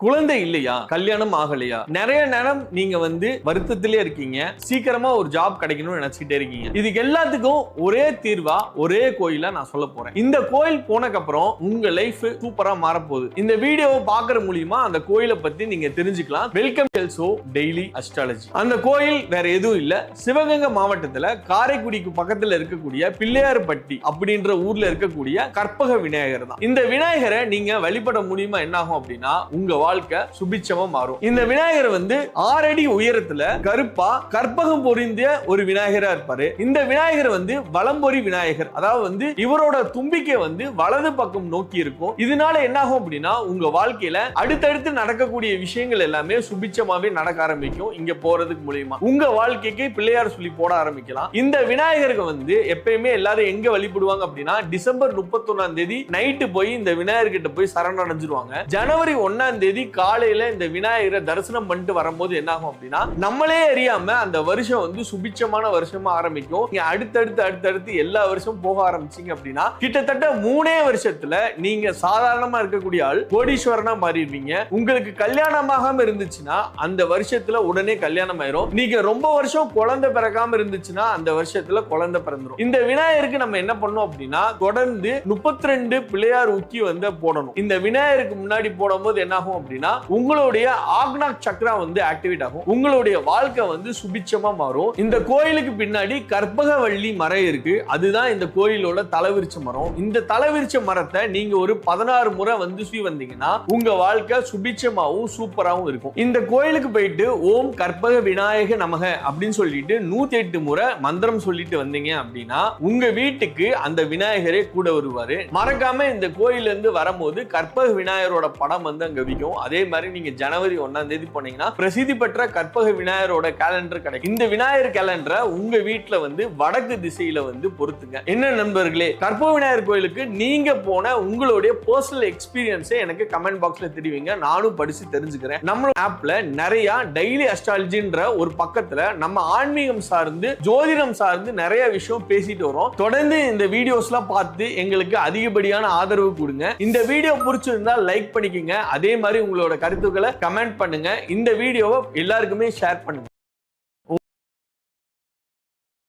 குழந்தை இல்லையா, கல்யாணம் ஆகலையா, நிறைய நேரம் நீங்க வருத்தத்திலே இருக்கீங்க, சீக்கிரமா ஒரு ஜாப் கிடைக்கணும்னு நினைச்சிட்டே இருக்கீங்க. இதுக்கு எல்லாத்துக்கும் ஒரே தீர்வா ஒரே கோயிலா நான் சொல்ல போறேன். இந்த கோயில் போனக்கு அப்புறம் உங்க லைஃப் சூப்பரா மாறப்போகுது. இந்த வீடியோவை பாக்குற மூலியமா அந்த கோயிலை பத்தி நீங்க தெரிஞ்சுக்கலாம். Welcome show daily astrology. அந்த கோயில் வேற எதுவும் இல்ல, சிவகங்கை மாவட்டத்துல காரைக்குடிக்கு பக்கத்துல இருக்கக்கூடிய பிள்ளையார்பட்டி அப்படின்ற ஊர்ல இருக்கக்கூடிய கற்பக விநாயகர் தான். இந்த விநாயகரை நீங்க வழிபட முடியுமா என்ன ஆகும் அப்படின்னா, உங்க வாழ்க்கை சுபிட்சமா மாறும். இந்த விநாயகர் 6 அடி உயரத்துல கருப்பா கற்பகம் பொறிந்த ஒரு விநாயகரா இருப்பாரு. இந்த விநாயகர் வலம்பொறி விநாயகர், அதாவது இவரோட தும்பிக்கை வலது பக்கம் நோக்கி இருக்கும். இதனால என்ன ஆகும் அப்படின்னா, உங்க வாழ்க்கையில அடுத்தடுத்து நடக்கக்கூடிய விஷயங்கள் எல்லாமே சுபிட்சமாவே நடக்க ஆரம்பிக்கும். இங்க போறதுக்கு மூலமா உங்க வாழ்க்கைக்கு பிள்ளையார் சொல்லி போட ஆரம்பிக்கலாம். இந்த விநாயகருக்கு எப்பயுமே எல்லாரும் எங்க வழிபடுவாங்க அப்படின்னா, டிசம்பர் 31ஆம் தேதி நைட்டு போய் இந்த விநாயகர் கிட்ட போய் சரணடைஞ்சிருவாங்க. ஜனவரி 1ஆம் தேதி காலையில இந்த விநாயகரை தரிசனம் பண்ணிட்டு வரும்போது என்ன ஆகும் அப்படின்னா, நம்மளே அறியாம அந்த வருஷம் சுபிட்சமான வருஷமா ஆரம்பிக்கும். அடுத்தடுத்து எல்லா வருஷமும் போக ஆரம்பிச்சீங்க அப்படின்னா, கிட்டத்தட்ட 3 வருஷத்துல நீங்க சாதாரணமா இருக்கக்கூடிய ஆள் கோடீஸ்வரனா மாறிடுவீங்க. உங்களுக்கு கல்யாணமாகாம இருந்துச்சுன்னா அந்த வருஷத்துல உடனே கல்யாணம் ஆயிரும். நீங்க ரொம்ப வருஷம் குழந்தை பிறக்காம இருந்துச்சுன்னா அந்த வருஷத்துல குழந்தை பிறந்துரும். இந்த விநாயகருக்கு நம்ம என்ன பண்ணோம் அப்படின்னா, தொடர்ந்து 32 பிள்ளையார் உக்கி போடணும். இந்த விநாயகருக்கு முன்னாடி போடும்போது என்ன ஆகும் அப்படின்னா, உங்களுடைய ஆக்னாக் சக்ரா ஆக்டிவேட் ஆகும். உங்களுடைய வாழ்க்கை சுபிட்சமா மாறும். இந்த கோயிலுக்கு பின்னாடி கற்பகவள்ளி மரம் இருக்கு. அதுதான் இந்த கோயிலோட தலைவிரிச்ச மரம். இந்த தலைவிரிச்ச மரத்தை நீங்க ஒரு 16 முறை சுற்றி வந்தீங்கன்னா உங்க வாழ்க்கை சுபிட்சமாவும் சூப்பராகவும் இருக்கும். இந்த கோயிலுக்கு போயிட்டு ஓம் கற்பக விநாயக நமக அப்படின்னு சொல்லிட்டு 108 முறை மந்திரம் சொல்லிட்டு வந்தீங்க அப்படின்னா உங்க வீட்டுக்கு அந்த விநாயகரே கூட வருவாரு. மறக்காம இந்த கோயில இருந்து வரும்போது கற்பக விநாயகரோட படம் அங்க விக்கும். அதே மாதிரி நீங்க ஜனவரி 1ஆம் தேதி போனீங்கன்னா பிரசித்தி பெற்ற கற்பக விநாயகரோட கேலண்டர் கிடைக்கும். இந்த விநாயகர் கேலண்டரை உங்க வீட்டுல வடக்கு திசையில பொருத்துங்க. என்ன நண்பர்களே, கற்பக விநாயகர் கோயிலுக்கு நீங்க போன உங்களுடைய பர்சனல் எக்ஸ்பீரியன்ஸை எனக்கு கமெண்ட் பாக்ஸ்ல தெரிவிங்க. நானும் படிச்சு தெரிஞ்சுக்கிறேன். நம்ம ஆப்ல நிறைய டெய்லி அஸ்ட்ராலஜின்ற ஒரு பக்கத்துல நம்ம ஆன்மீகம் சார்ந்து ஜோதிடம் சார்ந்து நிறைய விஷயம் பேசிட்டு வரோம். தொடர்ந்து இந்த வீடியோஸ்லாம் பார்த்து எங்களுக்கு அதிகப்படியான ஆதரவு கொடுங்க. இந்த வீடியோ பிடிச்சிருந்தா லைக் பண்ணிக்கங்க. அதே மாதிரி உங்களோட கருத்துக்களை கமெண்ட் பண்ணுங்க. இந்த வீடியோவை எல்லாருக்குமே ஷேர் பண்ணுங்க.